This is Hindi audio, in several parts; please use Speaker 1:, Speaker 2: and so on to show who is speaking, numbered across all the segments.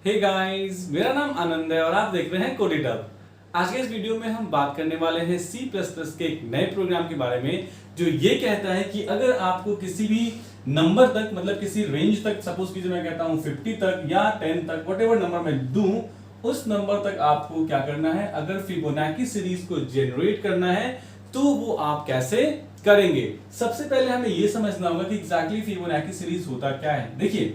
Speaker 1: हे गाइस, मेरा नाम आनंद है और आप देख रहे हैं कोडिटब। आज के इस वीडियो में हम बात करने वाले हैं C++ के एक नए प्रोग्राम के बारे में जो ये कहता है कि अगर आपको किसी भी नंबर तक मतलब किसी रेंज तक, सपोज कीजिए मैं कहता हूं 50 तक या 10 तक, व्हाटएवर नंबर मैं दूं, उस नंबर तक आपको क्या करना है, अगर फिबोनाची सीरीज को जनरेट करना है तो वो आप कैसे करेंगे। सबसे पहले हमें ये समझना होगा कि एग्जैक्टली फिबोनाची सीरीज होता क्या है। देखिए,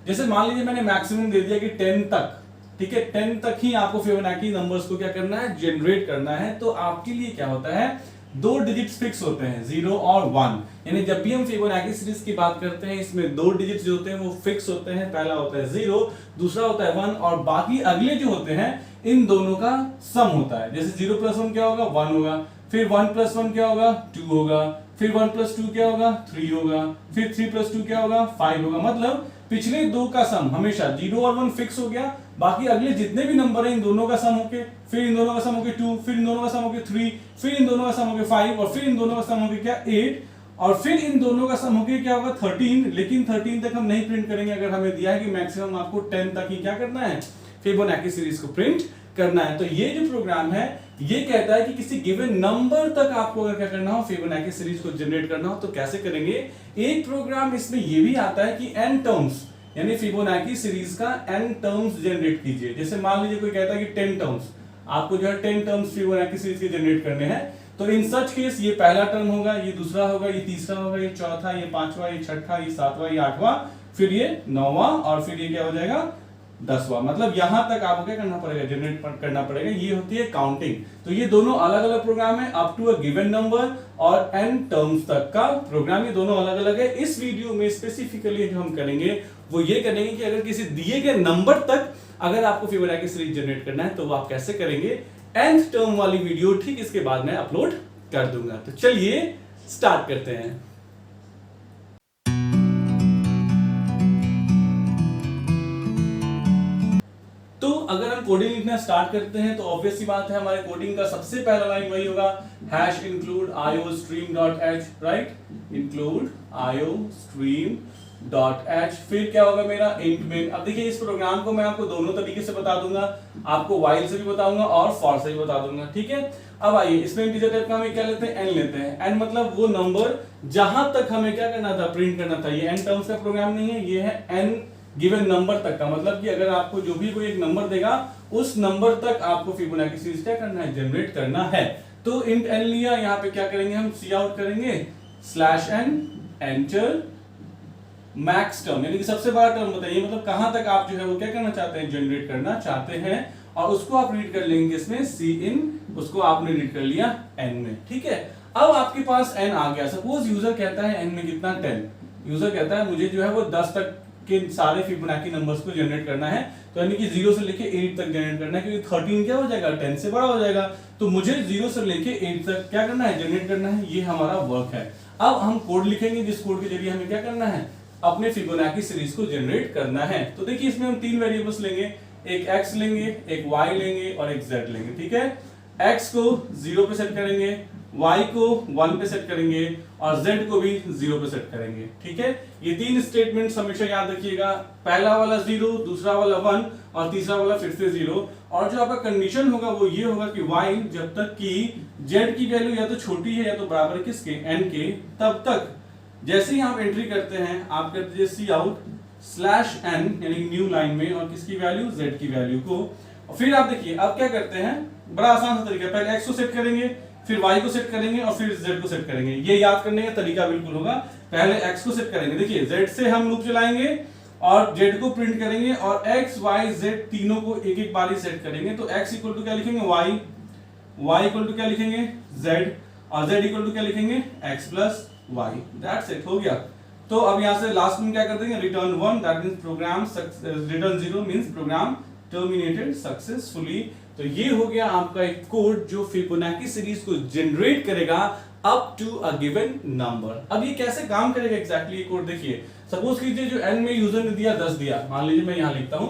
Speaker 1: जैसे मान लीजिए मैंने मैक्सिमम दे दिया कि 10 तक, ठीक है, 10 तक ही आपको फिबोनाची नंबर्स को क्या करना है, जनरेट करना है। तो आपके लिए क्या होता है, दो डिजिट्स फिक्स होते हैं, 0 और 1। यानी जब भी हम फिबोनाची सीरीज की बात करते हैं इसमें दो डिजिट्स जो होते हैं वो फिक्स होते हैं। पहला होता है 0, दूसरा होता है 1 और बाकी अगले जो होते हैं इन दोनों का सम होता है। जैसे 0 + 1 क्या होगा, 1 होगा, फिर 1 + 1 क्या होगा, 2 होगा, फिर 1 + 2 क्या होगा, 3 होगा, फिर 3 + 2 क्या होगा, 5 होगा। मतलब पिछले दो का सम हमेशा 0 और 1 फिक्स हो गया, बाकी अगले जितने भी नंबर हैं इन दोनों का सम होके, फिर इन दोनों का सम होके 2, फिर इन दोनों का सम होके 3, फिर इन दोनों का सम होके 5 और फिर इन दोनों का सम होके क्या 8 और फिर इन दोनों का सम होके क्या होगा 13। लेकिन 13 तक हम नहीं प्रिंट करेंगे, अगर हमें दिया है कि मैक्सिमम आपको 10 तक ही क्या करना है, फिबोनाची सीरीज को प्रिंट करना है। तो ये जो प्रोग्राम है ये कहता है कि किसी गिवन नंबर तक आपको अगर क्या करना हो, फिबोनाची सीरीज को जनरेट करना हो तो कैसे करेंगे। एक प्रोग्राम इसमें ये भी आता है कि n टर्म्स, यानी फिबोनाची सीरीज का n टर्म्स जनरेट कीजिए। जैसे मान लीजिए कोई कहता है कि 10 टर्म्स आपको जो है 10 टर्म्स फिबोनाची सीरीज के जनरेट करने हैं, तो इन सच केस ये पहला टर्म होगा, ये दूसरा होगा, ये तीसरा होगा, ये चौथा, ये पांचवा, ये छठा, ये सातवां, ये आठवां, फिर ये 9वां और फिर ये क्या हो जाएगा 10वां। मतलब यहां तक आपको क्या करना पड़ेगा, जनरेट करना पड़ेगा। ये होती है काउंटिंग। तो ये दोनों अलग अलग प्रोग्राम है, up to a given number और n टर्म्स तक का प्रोग्राम, ये दोनों अलग अलग है। इस वीडियो में स्पेसिफिकली जो हम करेंगे वो ये करेंगे कि अगर किसी दिए गए नंबर तक अगर आपको फिबोनाची सीरीज जनरेट करना है तो वो आप कैसे करेंगे। nth टर्म वाली वीडियो ठीक इसके बाद मैं अपलोड कर दूंगा। तो चलिए स्टार्ट करते हैं। तो अगर हम कोडिंग लिखना स्टार्ट करते हैं तो ऑब्वियस सी बात है, हमारे कोडिंग का सबसे पहला लाइन वही होगा, #include iostream.h, right, include iostream.h। फिर क्या होगा मेरा int main। अब देखिए इस प्रोग्राम को मैं आपको दोनों तरीके से बता दूंगा, आपको while से भी बताऊंगा और for से भी बता दूंगा, ठीक है। अब आइए इसमें इंटीजर टाइप का हम क्या लेते हैं, n लेते हैं। n मतलब वो नंबर जहां तक हमें क्या करना था, प्रिंट करना था। ये n टर्म्स का प्रोग्राम नहीं है, ये है n गिवन नंबर तक का। मतलब कि अगर आपको जो भी कोई एक नंबर देगा उस नंबर तक आपको फिबोनाची सीरीज क्या करना है, जनरेट करना है। तो इंट n लिया, यहाँ पे क्या करेंगे हम, सी आउट करेंगे /n एंटर मैक्स टर्म, यानी कि सबसे बड़ा टर्म बताइए, मतलब कहां तक आप जो है वो क्या करना चाहते हैं, जनरेट करना चाहते हैं। और उसको आप रीड कर लेंगे इसमें सी इन, उसको आपने रीड कर लिया n में, ठीक है। अब आपके पास n आ गया। सपोज यूजर कहता है n में कितना 10, यूजर कहता है मुझे जो है वो 10 तक के सारे फिबोनाची नंबर्स को जनरेट करना है। तो यानी कि 0 से लेके 8 तक जनरेट करना है, क्योंकि 13 क्या हो जाएगा, 10 से बड़ा हो जाएगा। तो मुझे 0 से लेके 8 तक क्या करना है, जनरेट करना है। ये हमारा वर्क है। अब हम कोड लिखेंगे जिस कोड के जरिए हमें क्या करना है, अपने फिबोनाची सीरीज को जनरेट करना है। तो देखिए इसमें हम तीन वेरिएबल्स लेंगे, एक x लेंगे, एक y लेंगे और एक z लेंगे, ठीक है। x को 0 पे सेट करेंगे, y को 1 पे सेट करेंगे और z को भी 0 पे सेट करेंगे, ठीक है। ये तीन स्टेटमेंट्स हमेशा याद रखिएगा, पहला वाला 0, दूसरा वाला 1 और तीसरा वाला फिर से 0। और जो आपका कंडीशन होगा वो ये होगा कि while जब तक कि z की वैल्यू या तो छोटी है या तो बराबर है किसके, n के, तब तक जैसे ही आप एंट्री करते हैं आप करते हैं सी आउट /n, यानी न्यू लाइन में, और किसकी वैल्यू, z की वैल्यू को। और फिर आप देखिए अब क्या करते हैं, बड़ा आसान सा तरीका, पहले x को सेट करेंगे, फिर y को सेट करेंगे और फिर z को सेट करेंगे। ये याद करने का तरीका बिल्कुल होगा, पहले x को सेट करेंगे, देखिए z से हम लूप चलाएंगे और z को प्रिंट करेंगे और x y z तीनों को एक एक बारी सेट करेंगे। तो x इक्वल टू क्या लिखेंगे, y इक्वल टू क्या लिखेंगे, z, और z इक्वल टू क्या लिखेंगे, x plus y। That's it, हो गया। तो अब यहां से लास्ट में क्या कर देंगे, return 1, that means program, return 0 means program terminated successfully. तो ये हो गया आपका एक कोड जो फिबोनाची सीरीज को जनरेट करेगा up to a given number. अब ये कैसे काम करेगा एग्जैक्टली ये कोड देखिए। सपोज कीजिए जो n में यूजर ने दिया 10 दिया, मान लीजिए मैं यहां लिखता हूं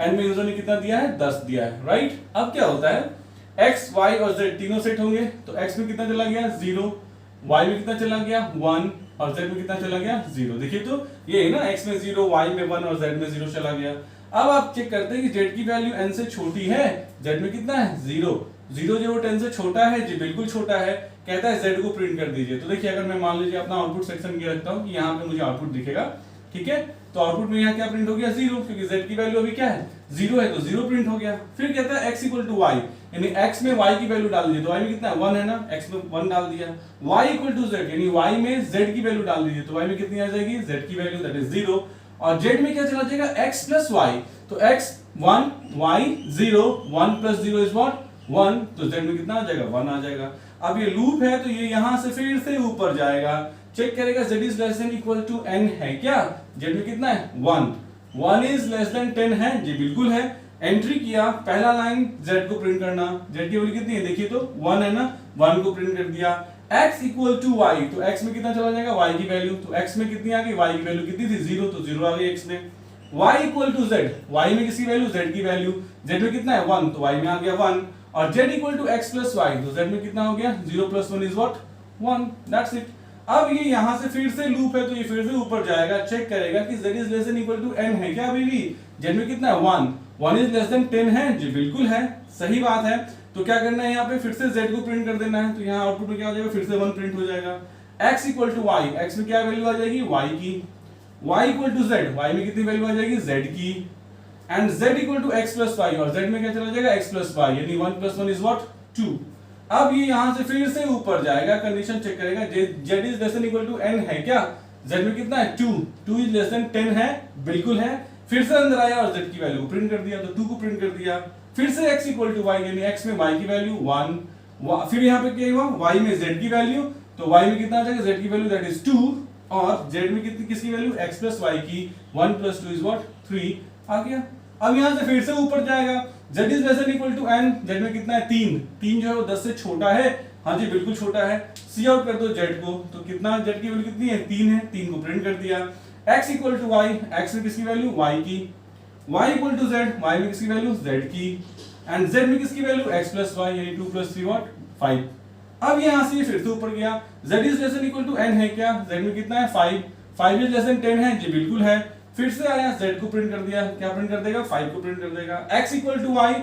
Speaker 1: n में यूजर ने कितना दिया है, 10 दिया है, राइट। अब क्या होता है, x y और z तीनों सेट होंगे, तो x में कितना चला गया 0, y में कितना चला गया 1 और z में कितना चला गया 0। देखिए तो ये है ना, x में 0, y में 1 और z में 0 चला गया। अब आप चेक करते हैं कि z की वैल्यू n से छोटी है, z में कितना है 0, 0 0 10 से छोटा है जी, बिल्कुल छोटा है। कहता है z को प्रिंट कर दीजिए। तो देखिए अगर मैं मान लीजिए अपना आउटपुट सेक्शन ये रखता हूँ कि यहाँ पे मुझे आउटपुट दिखेगा, ठीक है, तो आउटपुट में यहाँ क्या प्रिंट हो गया 0, क्योंकि z की वैल्यू अभी क्या है 0 है, तो 0 प्रिंट हो गया। फिर कहता है x इक्वल टू y, यानी x में y की वैल्यू डाल दीजिए, तो y में कितना है 1 है ना, x में 1 डाल दिया। y इक्वल टू z, यानी y में z की वैल्यू डाल दीजिए, तो y में कितनी आ जाएगी z की वैल्यू दैट इज 0, और z में क्या चला जाएगा x प्लस y, तो x 1 y 0, 1 plus 0 is what 1, तो z में कितना आ जाएगा 1 आ जाएगा। अब ये लूप है तो ये यहां से फिर से ऊपर जाएगा, चेक करेगा z is less than equal to n है क्या, z में कितना है 1, 1 इज लेस देन 10 है जी, बिल्कुल है। एंट्री किया, पहला लाइन z को प्रिंट करना, z की वैल्यू कितनी है देखिए तो 1 है ना, 1 को प्रिंट कर दिया। x इक्वल टू y, तो x में कितना चला जाएगा y की वैल्यू, तो x में कितनी आ गई y की वैल्यू कितनी थी 0, तो 0 आ गई x में। y equal to z, y में किसकी वैल्यू z की वैल्यू, z में कितना है 1, तो y में आ गया 1, और z equal to x plus y, तो z में कितना हो गया 0 plus 1 is what 1, that's it. अब ये यहां से फिर से लूप है तो ये फिर से ऊपर जाएगा, चेक करेगा कि z is less than equal to n है क्या अभी भी, z में कितना है 1, 1 इज लेस देन 10 है जी, बिल्कुल है, सही बात है। तो क्या करना है यहाँ पे फिर से z को प्रिंट कर देना है, तो यहाँ आउटपुट में क्या हो जाएगा फिर से 1 प्रिंट हो जाएगा। x equal to y, x में क्या वैल्यू आ जाएगी y की, y equal to z, y में कितनी वैल्यू आ जाएगी z की, and z equal to x plus y, और z में क्या चला जाएगा x प्लस y, यानी 1 प्लस 1 इज व्हाट 2। अब ये यहां से फिर से ऊपर जाएगा, कंडीशन चेक करेगा z is less than equal to n है क्या, z में कितना है 2, 2 इज लेस देन 10 है, बिल्कुल है। फिर से अंदर आया और z की वैल्यू को प्रिंट कर दिया, तो 2 को प्रिंट कर दिया। फिर से x इक्वल टू y, यानी x में y की वैल्यू 1, फिर यहाँ पे क्या हुआ y में z की वैल्यू, तो y में कितना आ जाएगा z की वैल्यू दैट इज 2, और z में कितनी किसकी वैल्यू x प्लस y की 1 प्लस 2 इज व्हाट 3 आ गया। अब यहां से फिर से ऊपर जाएगा, z is less than equal to n, z में कितना है 3, 3 जो है वो 10 से छोटा है, हाँ जी बिल्कुल छोटा है। सी आउट कर दो z को, तो कितना z की वैल्यू कितनी है 3 है, 3 को प्रिंट कर दिया। x equal to y, x में किसकी वैल्यू y की, y equal to z, y में किसकी वैल्यू z की, एंड z में किसकी वैल्यू x प्लस y, यानी 2 प्लस 3 व्हाट 5। अब यहां से फिर से ऊपर गया, z is less than equal to n है क्या, z में कितना है 5, 5 इज लेस देन 10 है जी, बिल्कुल है। फिर से आया z को प्रिंट कर दिया, क्या प्रिंट कर देगा 5 को प्रिंट कर देगा। x equal to y,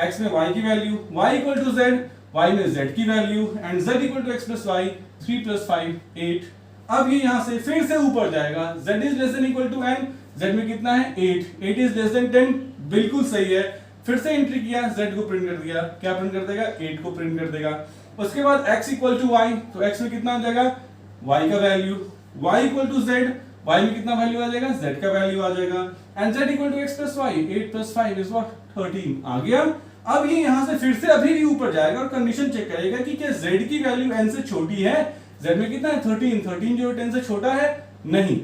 Speaker 1: x में y की value, y equal to z, y में z की value, and z equal to x plus y, 3 plus 5 8। अब ये यहां से फिर से ऊपर जाएगा, z is less than equal to n, z में कितना है 8, 8 इज लेस देन 10, बिल्कुल सही है। फिर से एंट्री किया, z को प्रिंट कर दिया, क्या प्रिंट कर देगा 8 को प्रिंट कर देगा। उसके बाद x इक्वल टू y, तो x में कितना आ जाएगा y का value, y equal to z, y में कितना वैल्यू आ जाएगा z का वैल्यू आ जाएगा, and z equal to x plus y, 8 plus 5 is what 13 आ गया। अब ये यहां से फिर से अभी भी ऊपर जाएगा और कंडीशन चेक करेगा कि क्या z की वैल्यू n से छोटी है, z में कितना है 13, 13 जो 10 से छोटा है नहीं,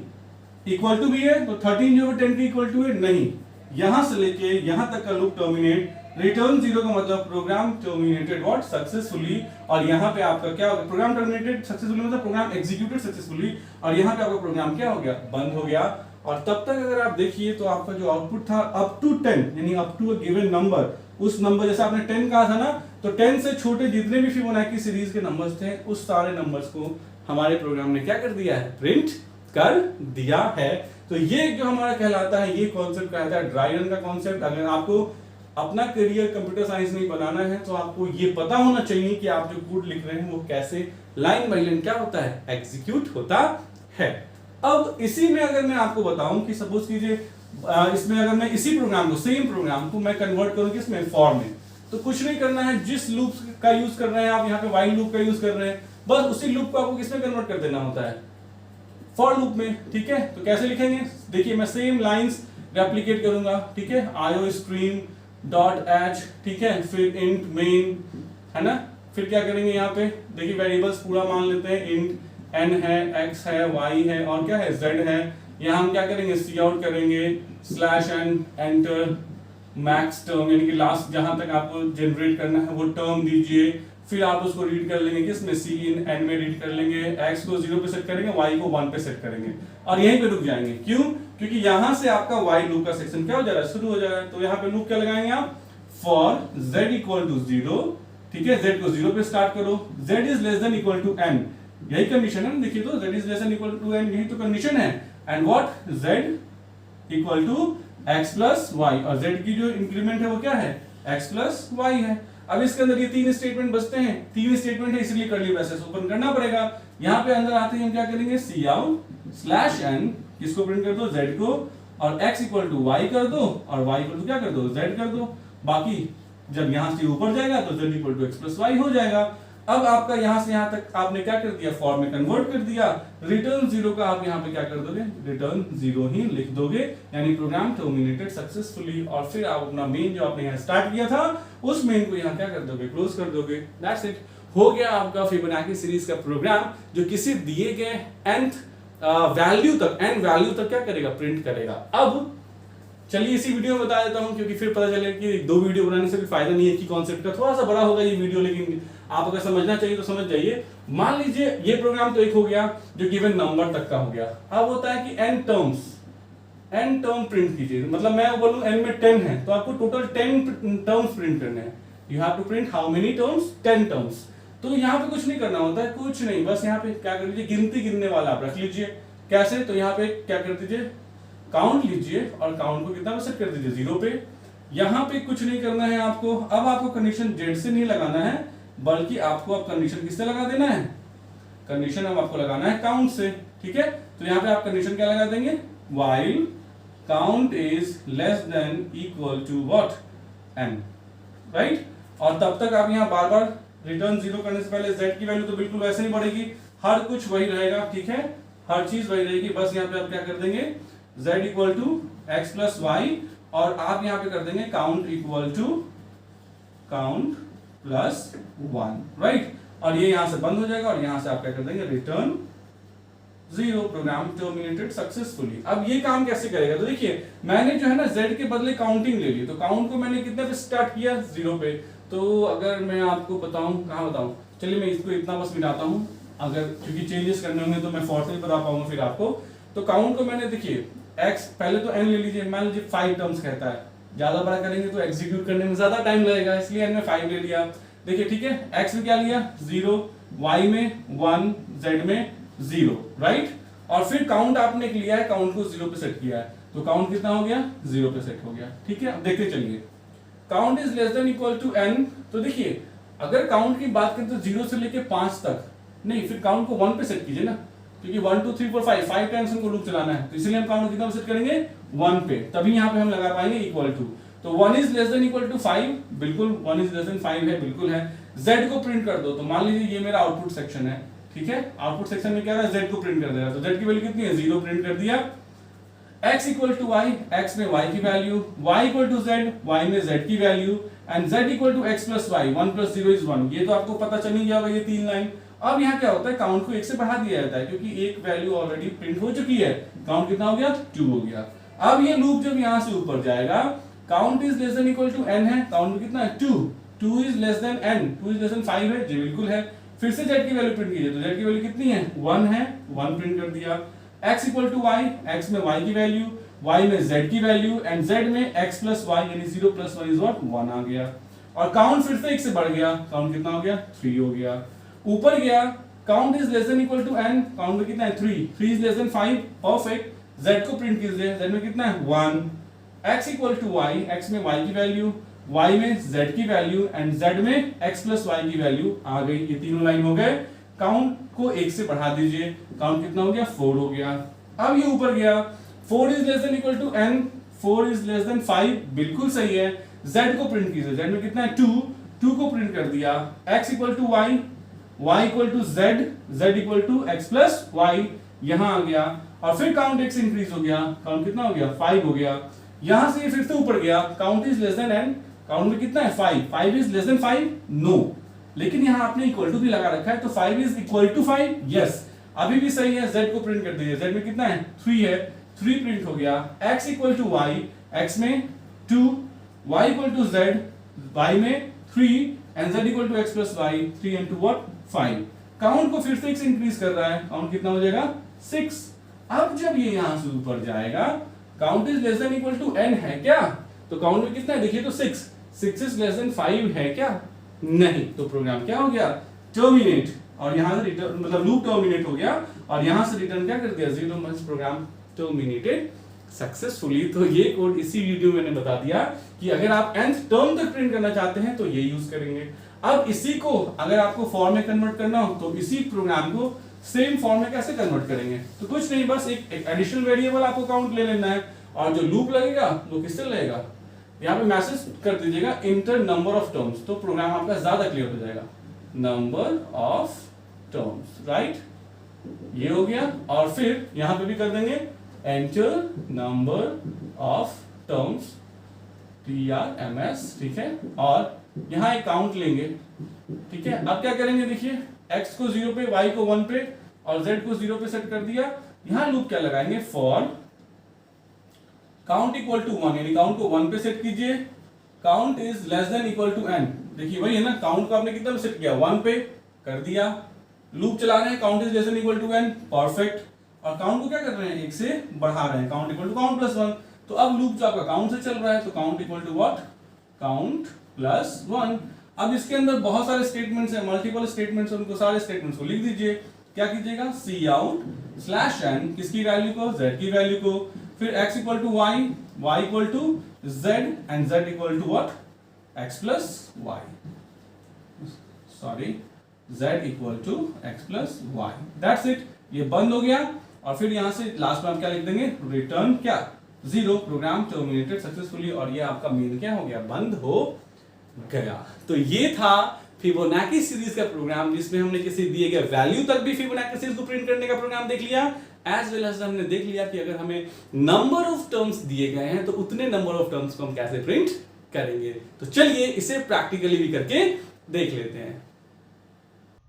Speaker 1: इक्वल टू भी है, तो 13 जो 10 के इक्वल टू है नहीं। यहां से लेके यहां तक का लूप टर्मिनेट, रिटर्न 0 का मतलब प्रोग्राम टर्मिनेटेड व्हाट सक्सेसफुली, और यहाँ पे आपका क्या होगा प्रोग्राम टर्मिनेटेड सक्सेसफुली मतलब प्रोग्राम एग्जीक्यूटेड सक्सेसफुली, और यहाँ पे आपका प्रोग्राम क्या हो गया बंद हो गया। और तब तक अगर आप देखिए तो आपका जो आउटपुट था अप टू 10, यानी up to a given number, उस नंबर जैसे आपने 10 कहा था ना, तो 10 से छोटे जितने भी फिबोनाची सीरीज के नंबर्स थे उस सारे नंबर्स को हमारे प्रोग्राम ने क्या कर दिया है प्रिंट कर दिया है। तो ये जो हमारा कहलाता है, ये कॉन्सेप्ट कहलाता है ड्राई रन का कॉन्सेप्ट। अगर आपको अपना करियर कंप्यूटर साइंस में बनाना है तो आपको ये पता होना चाहिए कि आप जो कोड लिख रहे हैं वो कैसे लाइन बाय लाइन क्या होता है एग्जीक्यूट होता है। अब इसी में अगर मैं आपको बताऊं कि सपोज कीजिए इसमें अगर मैं इसी प्रोग्राम को सेम प्रोग्राम को मैं कन्वर्ट करूं किसमें फॉर में, तो कुछ नहीं करना है, जिस लूप का यूज कर रहे हैं आप यहाँ पे व्हाइल लूप का यूज कर रहे हैं, बस उसी लूप को आपको किसमें कन्वर्ट कर देना होता है फॉर लूप में। ठीक है, तो कैसे लिखेंगे देखिए, मैं सेम लाइंस रेप्लिकेट करूंगा। ठीक है, आईओ स्ट्रीम डॉट एच, ठीक है, फिर इंट मेन, है ना, फिर क्या करेंगे यहाँ पे देखिए वेरिएबल्स पूरा मान लेते हैं, इंट n है, x है, y है और क्या है z है। यहाँ हम क्या करेंगे सी आउट करेंगे /n एंटर मैक्स टर्म, यानी कि लास्ट जहां तक आपको जनरेट करना है वो टर्म दीजिए, फिर आप उसको रीड कर लेंगे किसमें सी इन n में रीड कर लेंगे, x को 0 पे सेट करेंगे, y को 1 पे सेट करेंगे और यहीं पे रुक जाएंगे। क्यों? क्योंकि यहां से आपका y लूप का सेक्शन क्या हो जा रहा है शुरू हो जा रहा है। तो यहाँ पे लूप क्या लगाएंगे आप फॉर z इक्वल टू 0, ठीक है, z को 0 पे स्टार्ट करो, z is less than equal to n, यही कंडीशन है ना, देखिए तो z is less than equal to n, यही तो कंडीशन है। And what z equal to x plus y, और z की जो इंक्रीमेंट है वो क्या है x प्लस वाई है। अब इसके अंदर ये तीन स्टेटमेंट बचते हैं, तीन स्टेटमेंट है इसलिए कर्ली ब्रेसेस ओपन करना पड़ेगा। यहाँ पे अंदर आते ही हम क्या करेंगे, सी आउट स्लैश एन, किसको प्रिंट कर दो, z को, और x इक्वल टू वाई कर दो, और y इक्वल टू क्या कर दो, z कर दो। बाकी जब यहाँ से ऊपर जाएगा तो z equal to x plus y हो जाएगा। अब आपका यहाँ से यहाँ तक आपने क्या कर दिया, फॉर्म में कन्वर्ट कर दिया। रिटर्न जीरो का आप यहाँ पे क्या कर दोगे, रिटर्न जीरो ही लिख दोगे, यानी प्रोग्राम टर्मिनेटेड सक्सेसफुली। और फिर आप अपना मेन जो आपने यहाँ स्टार्ट किया था उस मेन को यहाँ क्या कर दोगे, क्लोज कर दोगे। दैट्स इट, हो गया आपका फिबोनाची सीरीज का प्रोग्राम, जो किसी दिए गए nth वैल्यू तक, n वैल्यू तक क्या करेगा, प्रिंट करेगा। अब चलिए इसी वीडियो में बता देता हूं, क्योंकि फिर पता चलेगा कि दो वीडियो बनाने से भी फायदा नहीं है कि कॉन्सेप्ट का थोड़ा सा बड़ा होगा ये वीडियो, लेकिन आप अगर समझना चाहिए तो समझ जाइए। मान लीजिए ये प्रोग्राम तो एक हो गया जो गिवन नंबर तक का हो गया। अब होता है कि n टर्म प्रिंट कीजिए, मतलब मैं बोलूं n में 10 है तो आपको टोटल 10 टर्म्स प्रिंट करने हैं। You have to print how many terms, 10 terms. तो यहाँ पे कुछ नहीं करना होता है, कुछ नहीं, बस यहाँ पे क्या कर लीजिए, गिनती गिनने वाला आप रख लीजिए। कैसे, तो यहाँ पे क्या कर दीजिए, काउंट लीजिए, और काउंट को कितना सेट कर दीजिए, 0 पे। यहाँ पे कुछ नहीं करना है आपको। अब आपको कंडीशन जेड से नहीं लगाना है, बल्कि आपको अब कंडीशन किससे लगा देना है, कंडीशन अब आपको लगाना है काउंट से, ठीक है। तो यहाँ पे आप कंडीशन क्या लगा देंगे, while count is less than equal to what, n, right. और तब तक आप यहाँ बार बार रिटर्न जीरो करने से पहले z की वैल्यू तो बिल्कुल वैसे नहीं बढ़ेगी, हर कुछ वही रहेगा, ठीक है, हर चीज वही रहेगी। बस यहाँ पे आप क्या कर देंगे, z equal to x plus y, और आप यहाँ पे कर देंगे count equal to count plus 1, right. और ये यहाँ से बंद हो जाएगा, और यहाँ से आप क्या कर देंगे, return zero, program terminated successfully. अब ये काम कैसे करेगा, तो देखिए मैंने जो है ना z के बदले काउंटिंग ले ली, तो काउंट को मैंने कितने पे स्टार्ट किया, 0 पे। तो अगर मैं आपको बताऊं, कहाँ बताऊं, चलिए मैं इसको इतना बस मिटाता हूं, अगर क्योंकि चेंजेस करने होंगे तो मैं फॉर से बता पाऊंगा फिर आपको। तो काउंट को मैंने, देखिए x पहले तो n ले लीजिए, मान लीजिए 5 टर्म्स कहता है, ज्यादा बड़ा करेंगे तो एग्जीक्यूट करने में ज्यादा टाइम लगेगा, इसलिए n में 5 ले लिया। देखिए ठीक है, x में क्या लिया, 0, y में 1, z में 0, राइट। और फिर काउंट आपने लिया है, काउंट को 0 पे सेट किया है, तो काउंट कितना हो गया, 0 पे सेट हो गया, ठीक है। अब देखते चलिए, count is less than equal to n। तो देखिए अगर काउंट की बात करें तो 0 से लेके 5 तक नहीं, फिर काउंट को 1 पे सेट कीजिए ना, क्योंकि 1 2 3 4 5 टाइम्स हमको लूप चलाना है, तो इसलिए हम काउंट कितना सेट करेंगे, 1 पे, तभी यहाँ पे हम लगा पाएंगे इक्वल टू। तो 1 is less than equal to 5, बिल्कुल 1 इज लेस देन 5 है, बिल्कुल है। z को प्रिंट कर दो, तो मान लीजिए ये मेरा आउटपुट सेक्शन है, ठीक है। आउटपुट सेक्शन में क्या है, z को प्रिंट कर देगा, तो z की वैल्यू कितनी है, 0 प्रिंट कर दिया। x equal to y, x में y की value, y equal to z, y में z की value, and z equal to x plus y, 1 plus 0 is 1। ये तो आपको पता चल ही गया होगा, ये 3 लाइन। अब यहाँ क्या होता है, काउंट को 1 से बढ़ा दिया जाता है, क्योंकि एक वैल्यू ऑलरेडी प्रिंट हो चुकी है। काउंट कितना हो गया, 2 हो गया। अब ये लूप जब यहाँ से ऊपर जाएगा, count is less than equal to n है, काउंट में कितना है, 2 is less than n, 2 is less than 5 है, जी बिल्कुल है। फिर से z की वैल्यू प्रिंट कीजिए, तो z की वैल्यू कितनी है, 1 है, 1 प्रिंट कर दिया। x equal to y, x में y की वैल्यू, y में z की वैल्यू, एंड z में x प्लस y, यानी 0 प्लस 1 इज व्हाट, 1 आ गया। और काउंट फिर से 1 से बढ़ गया, काउंट कितना हो गया, 3 हो गया। ऊपर गया, count is less than equal to n, count में कितना है, 3 is less than 5, perfect. z को प्रिंट कीजिए, z में कितना है, 1। x equal to y, x में y की वैल्यू, y में z की वैल्यू, एंड z में x प्लस y की वैल्यू आ गई। ये तीनों लाइन हो गए। काउंट को 1 से बढ़ा दीजिए, काउंट कितना हो गया, 4 हो गया। अब ये ऊपर गया, 4 is less than equal to n, 4 is less than 5, बिल्कुल सही है। z को प्रिंट कीजिए, z में कितना है, 2 को प्रिंट कर दिया। x equal to y, y equal to z, z equal to x plus y, यहां आ गया। और फिर काउंट 1 से इंक्रीज हो गया, काउंट कितना हो गया, 5 हो गया। यहां से ये फिर से ऊपर गया, count is less than n, count में कितना है, 5 इज लेस देन 5, नो, लेकिन यहां आपने इक्वल टू भी लगा रखा है, तो 5 इज इक्वल टू 5, यस, अभी भी सही है। z को प्रिंट कर दीजिए, z में कितना है, 3 है, 3 प्रिंट हो गया। x equal to y, x में 2, y equal to z, y में 3, and z equal to x plus y, 3 into what, 5। Count को फिर से 1 से इंक्रीज कर रहा है, काउंट कितना हो जाएगा, 6। अब जब ये यहां से ऊपर जाएगा, count is less than equal to n है क्या, तो काउंट में कितना है, देखिए तो 6 इज लेस देन 5 है क्या, नहीं, तो प्रोग्राम क्या हो गया, टर्मिनेट। और यहां से रिटर्न, मतलब लूप टर्मिनेट हो गया, और यहां से रिटर्न क्या कर दिया, 0, मींस प्रोग्राम टर्मिनेटेड सक्सेसफुली। तो ये कोड इसी वीडियो में मैंने बता दिया कि अगर आप nth टर्म तक प्रिंट करना चाहते हैं तो ये यूज करेंगे। अब इसी को अगर आपको फॉर्म में कन्वर्ट करना हो तो इसी प्रोग्राम को सेम फॉर्म में कैसे कन्वर्ट करेंगे, तो कुछ नहीं, बस एक एडिशनल वेरिएबल आपको काउंट ले लेना है और जो लूप लगेगा वो किससे लगेगा, यहाँ पे मैसेज कर दीजिएगा इंटर नंबर ऑफ टर्म्स, तो प्रोग्राम आपका ज्यादा क्लियर हो जाएगा। नंबर ऑफ टर्म्स, राइट, ये हो गया। और फिर यहां पे भी कर देंगे enter number of terms, TRMS, ठीक है, और यहां एक काउंट लेंगे, ठीक है। अब क्या करेंगे, देखिए x को 0 पे, y को 1 पे और z को 0 पे सेट कर दिया। यहां लूप क्या लगाएंगे, फॉर काउंट इक्वल टू 1, यानी काउंट को 1 पे सेट कीजिए, count is less than equal to n। देखिए वही है ना, काउंट को आपने कितना पे सेट किया, 1 पे कर दिया, लूप चला रहे हैं, count is less than equal to n, perfect, और काउंट को क्या कर रहे हैं, 1 से बढ़ा रहे हैं, count equal to count plus 1। तो अब लूप जो आपका काउंट से चल रहा है तो count equal to what, count plus 1। अब इसके अंदर बहुत सारे स्टेटमेंट्स हैं, मल्टीपल स्टेटमेंट्स, उनको सारे स्टेटमेंट्स को लिख दीजिए। क्या कीजिएगा, सी आउट स्लैश n, किसकी वैल्यू को, z की वैल्यू को, फिर x equal to y, y equal to z and z equal to what, x plus y, sorry z equal to x plus y, that's it, ये बंद हो गया। और फिर यहां से लास्ट में आप क्या लिख देंगे, रिटर्न क्या, 0, प्रोग्राम टर्मिनेटेड सक्सेसफुली, और ये आपका मेन क्या हो गया, बंद हो गया। तो ये था फिबोनाची सीरीज का प्रोग्राम, जिसमें हमने किसी दिए गए वैल्यू तक भी फिबोनाची सीरीज को प्रिंट करने का प्रोग्राम देख लिया, एज वेल एज हमने देख लिया कि अगर हमें नंबर ऑफ टर्म्स दिए गए हैं तो उतने नंबर ऑफ टर्म्स को हम कैसे प्रिंट करेंगे। तो चलिए इसे प्रैक्टिकली भी करके देख लेते हैं।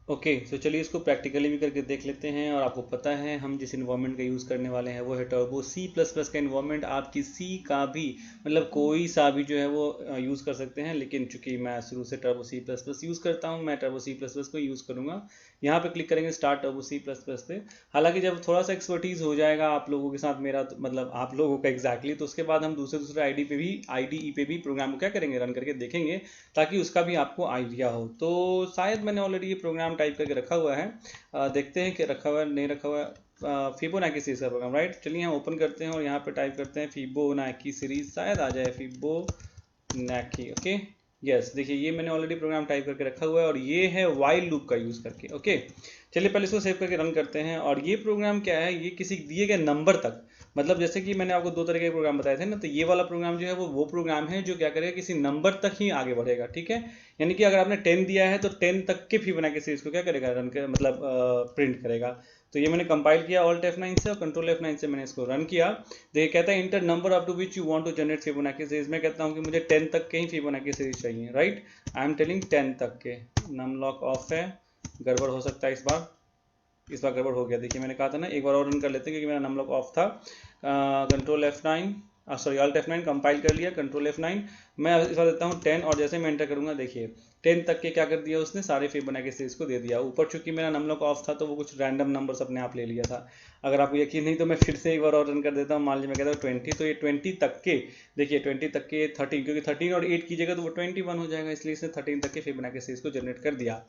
Speaker 2: ओके, तो चलिए इसको प्रैक्टिकली भी करके देख लेते हैं। और आपको पता है हम जिस इन्वायरमेंट का यूज़ करने वाले हैं वो है टर्बो C++ का इन्वायरमेंट। आप किसी का भी मतलब कोई सा भी जो है वो यूज़ कर सकते हैं, लेकिन चूंकि मैं शुरू से टर्बो C++ यूज़ करता हूँ, मैं टर्बो C++ को यूज़ करूँगा। यहाँ पे क्लिक करेंगे स्टार्ट टर्बो C++ पे। हालांकि जब थोड़ा सा एक्सपर्टीज़ हो जाएगा आप लोगों के साथ मेरा, तो मतलब आप लोगों का एग्जैक्टली, तो उसके बाद हम दूसरे IDE पे भी प्रोग्राम को क्या करेंगे, रन करके देखेंगे, ताकि उसका भी आपको आइडिया हो। तो शायद मैंने ऑलरेडी ये प्रोग्राम टाइप करके रखा हुआ है, देखते हैं कि रखा हुआ है नहीं रखा हुआ है। फिबोनाची सीरीज का प्रोग्राम, राइट। चलिए यहाँ ओपन करते हैं और यहाँ पे टाइप करते हैं फिबोनाची सीरीज, शायद आ जाए फिबोनाची। ओके, यस, देखिए ये मैंने ऑलरेडी प्रोग्राम टाइप करके रखा हुआ है और ये है व्हाइल लूप का यूज़ करके। ओके, चलिए पहले इसको सेव करके रन करते हैं। और ये प्रोग्राम क्या है, ये किसी दिए गए नंबर तक, मतलब जैसे कि मैंने आपको 2 तरह के प्रोग्राम बताए थे ना, तो ये वाला प्रोग्राम जो है वो प्रोग्राम है जो क्या करेगा, किसी नंबर तक ही आगे बढ़ेगा, ठीक है। यानी कि अगर आपने 10 दिया है तो 10 तक के फिबोनाची सीरीज को क्या करेगा, रन कर मतलब प्रिंट करेगा। तो ये मैंने कंपाइल किया Alt F9 से और कंट्रोल F9 से मैंने इसको रन किया। देखिए कहता है enter number up to which you want to generate Fibonacci series. मैं कहता हूँ कि मुझे 10 तक के ही फिबोनाची सीरीज चाहिए, राइट। आई एम टेलिंग 10 तक के। नम लॉक ऑफ है, गड़बड़ हो सकता है इस बार गड़बड़ हो गया। देखिए मैंने कहा था ना, एक बार और रन कर लेते हैं क्योंकि मेरा नम लॉक ऑफ था। Control F9 sorry Alt F9 compile कर लिया, कंट्रोल F9 मैं इस बार देता हूँ 10 और जैसे मैं एंटर करूँगा देखिए 10 तक के क्या कर दिया उसने, सारे फिबोनाची सीरीज को दे दिया। ऊपर चूंकि मेरा नम लॉक ऑफ था तो वो कुछ रैंडम नंबर्स अपने आप ले लिया था। अगर आपको यकीन नहीं तो मैं फिर से एक बार और रन कर देता हूँ। मान लीजिए मैं कहता हूँ 20, तो ये 20 तक के, देखिए 20 तक के 13, क्योंकि 13 और 8 कीजिएगा तो वो 21 हो जाएगा, इसलिए इसने 13 तक के फिबोनाची सीरीज को जनरेट कर दिया।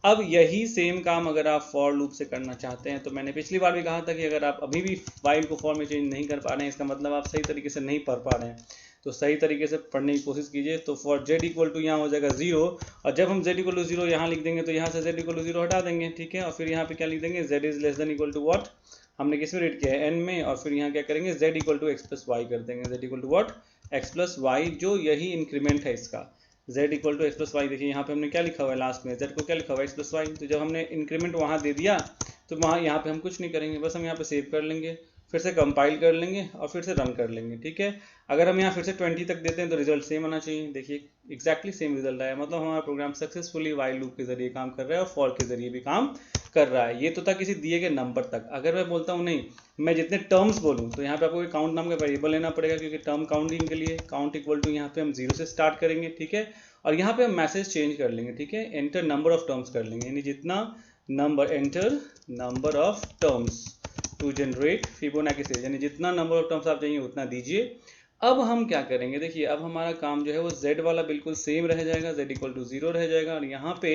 Speaker 2: अब यही सेम काम अगर आप फॉर लूप से करना चाहते हैं, तो मैंने पिछली बार भी कहा था कि अगर आप अभी भी फाइल को फॉर में चेंज नहीं कर पा रहे हैं, इसका मतलब आप सही तरीके से नहीं पढ़ पा रहे हैं। तो सही तरीके से पढ़ने की कोशिश कीजिए। तो फॉर z इक्वल टू यहाँ हो जाएगा 0, और जब हम z इक्वल टू 0 यहाँ लिख देंगे तो यहाँ से z इक्वल टू 0 हटा देंगे, ठीक है। और फिर यहाँ पे क्या लिख देंगे, z is less than equal to what, हमने किस में रेट किया है, n में, और फिर यहाँ क्या करेंगे, z equal to x plus y कर देंगे, z equal to what, x plus y, जो यही इंक्रीमेंट है इसका, z equal to x plus y. देखिए यहाँ पे हमने क्या लिखा हुआ है लास्ट में, z को क्या लिखा हुआ है, एक्स प्लस वाई। तो जब हमने इंक्रीमेंट वहाँ दे दिया तो वहाँ यहाँ पे हम कुछ नहीं करेंगे, बस हम यहाँ पे सेव कर लेंगे, फिर से कंपाइल कर लेंगे और फिर से रन कर लेंगे, ठीक है। अगर हम यहाँ फिर से 20 तक देते हैं तो रिजल्ट सेम आना चाहिए। देखिए एग्जैक्टली सेम रिजल्ट आया, मतलब हमारा प्रोग्राम सक्सेसफुली वाइल लूप के जरिए काम कर रहा है और फॉर के जरिए भी काम कर रहा है। ये तो था किसी दिए गए नंबर तक। अगर मैं बोलता हूँ नहीं, मैं जितने टर्म्स बोलूँ, तो यहाँ पे आपको काउंट नाम का वेरिएबल लेना पड़ेगा, क्योंकि टर्म काउंटिंग के लिए काउंट इक्वल टू यहाँ पे हम 0 से स्टार्ट करेंगे, ठीक है। और यहाँ पे हम मैसेज चेंज कर लेंगे, ठीक है, एंटर नंबर ऑफ टर्म्स कर लेंगे, यानी जितना number, enter number of terms to generate Fibonacci series, यानी जितना नंबर ऑफ टर्म्स आप चाहिए उतना दीजिए। अब हम क्या करेंगे, देखिए अब हमारा काम जो है वो z वाला बिल्कुल सेम रह जाएगा, z इक्वल टू 0 रह जाएगा। और यहाँ पे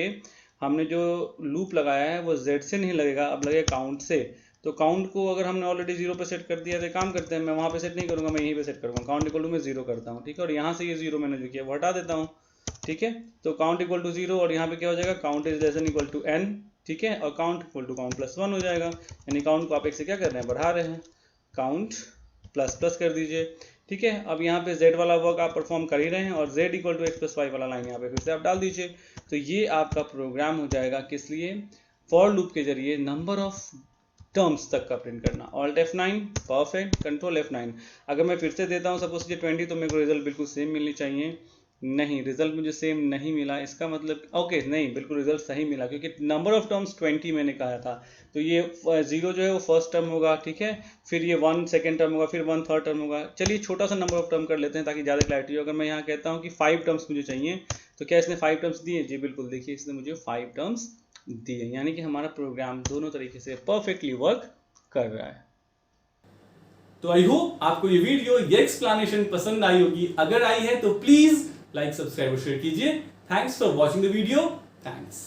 Speaker 2: हमने जो लूप लगाया है वो z से नहीं लगेगा, अब लगेगा काउंट से। तो काउंट को अगर हमने ऑलरेडी 0 पे सेट कर दिया तो काम करते हैं, मैं वहाँ पे सेट नहीं करूँगा, मैं यहीं पे सेट करूँगा। काउंट इक्वल टू मैं 0 करता हूँ, ठीक है, और यहाँ से ये 0 मैंने जो किया वो हटा देता हूँ, ठीक है। तो काउंट इक्वल टू 0 और यहाँ पे क्या हो जाएगा, count is less than equal to n, ठीक है, और count equal to count plus 1 हो जाएगा, यानी काउंट को आप एक से क्या कर रहे हैं, बढ़ा रहे हैं, काउंट प्लस प्लस कर दीजिए, ठीक है। अब यहाँ पे z वाला वर्क आप परफॉर्म कर ही रहे हैं और z equal to x plus y वाला लाइन यहाँ पे फिर से आप डाल दीजिए। तो ये आपका प्रोग्राम हो जाएगा किस लिए, फॉर लूप के जरिए नंबर ऑफ टर्म्स तक का प्रिंट करना। Alt F9, perfect, control F9। अगर मैं फिर से देता हूँ सपोज कीजिए 20, तो मेरे को रिजल्ट बिल्कुल सेम मिलनी चाहिए, नहीं रिजल्ट मुझे सेम नहीं मिला, इसका मतलब ओके नहीं, बिल्कुल रिजल्ट सही मिला, क्योंकि नंबर ऑफ टर्म्स 20 मैंने कहा था। तो ये 0 जो है वो फर्स्ट टर्म होगा, ठीक है, फिर ये 1 सेकेंड टर्म होगा, फिर 1 थर्ड टर्म होगा। चलिए छोटा सा नंबर ऑफ टर्म कर लेते हैं ताकि ज़्यादा क्लैरिटी हो। अगर मैं यहाँ कहता हूँ कि 5 टर्म्स मुझे चाहिए, तो क्या इसने 5 टर्म्स दिए, जी बिल्कुल, देखिए इसने मुझे 5 टर्म्स दिए, यानी कि हमारा प्रोग्राम दोनों तरीके से परफेक्टली वर्क कर रहा है।
Speaker 1: तो आई होप आपको ये वीडियो, ये एक्सप्लेनेशन पसंद आई होगी। अगर आई है तो प्लीज लाइक, सब्सक्राइब और शेयर कीजिए। Thanks for watching the video. Thanks.